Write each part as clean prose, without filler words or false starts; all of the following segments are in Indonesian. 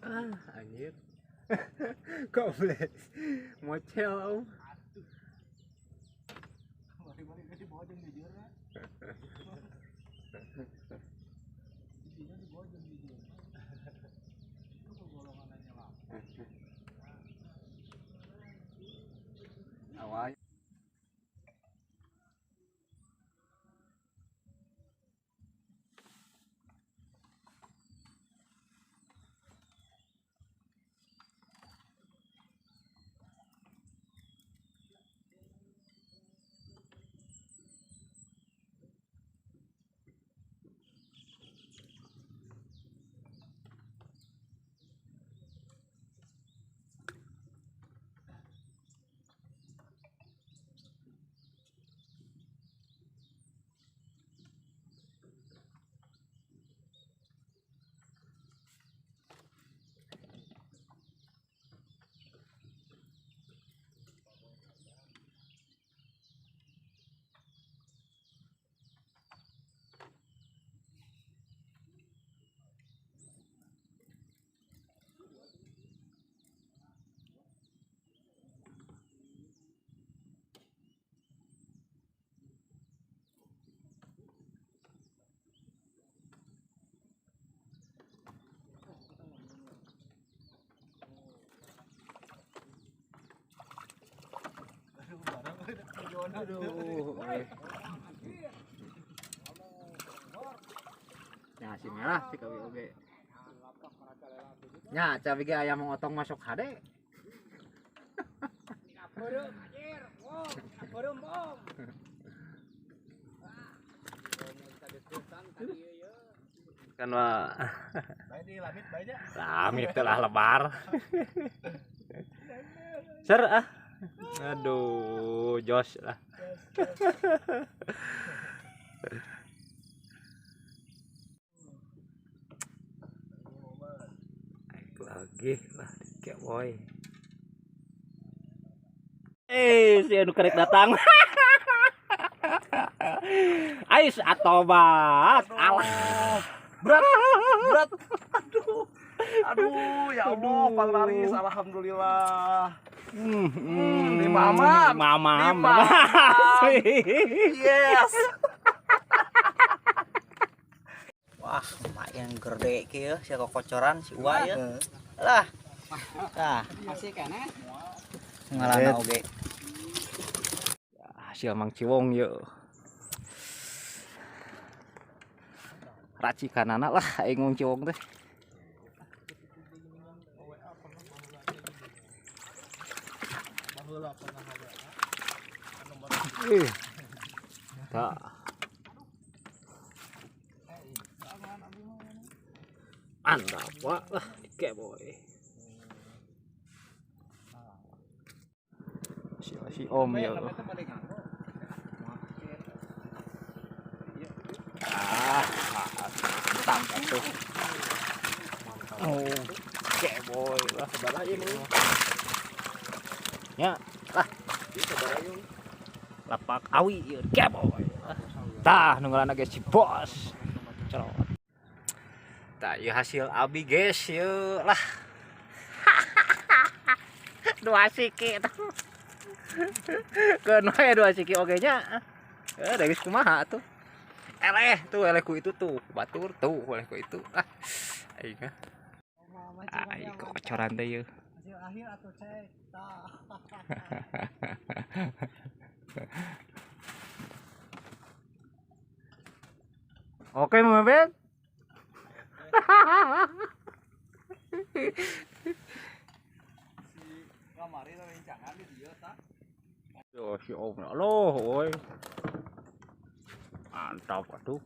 Anjir. Gobles. Mocel om. Awalnya aduh. Nah, si merah si kawi oge. Nya, cabi ge aya mengotong masuk hade. Beureum anjir. Wow, beureum bom. Kan mah Bae di lamit bae nya. lamit telah lebar. Ser ah. Aduh, jos lah. Naik lagi lah, boy. Si anu karek datang. Ais atobat. Alah. Berat. Aduh, ya Allah, Bang Laris, alhamdulillah. Di mama. Yes. Wah, lumayan gede kieu sia kocoran si Uwa ya. Lah. Tah, Masih kana? ngaranna oge. Hasil Mang Ciwong yeuh. Racikanana lah aing Mang Ciwong teh. Tak. Mantap, wah, dike boy. Si Om ya. Mantap tuh. Oh, dike boy lah, sabar aja lu. Ya, lah. Lapak awi ieu dike boy. Tah, nu ngaranna ge si Bos. Cerot. Tah, ieu hasil abi guys, yeuh lah. Dua siki tah. Keun we dua siki oge nya. Da geus kumaha tuh. Eleh ku itu tuh, batur tuh eleh ku itu. Ah. Aing mah. Ai kocoran teh yeuh. Hasil akhir atuh cek. Tah. Oke, Mama Ben. Kamari rencangan di dieu tah. Yo si Om loh, woi. Mantap atuh.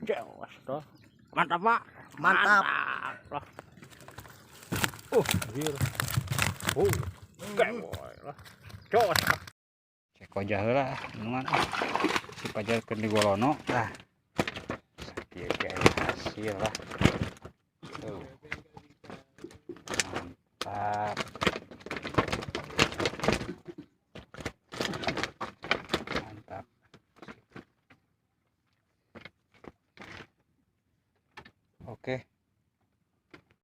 Jelas toh. Mantap, Pak. Mantap. Lah. Anjir. Kayak woi lah. Jos. Cek aja heula, nuan. Si pajar keur digolono. Tah. Ieu ge hasil lah.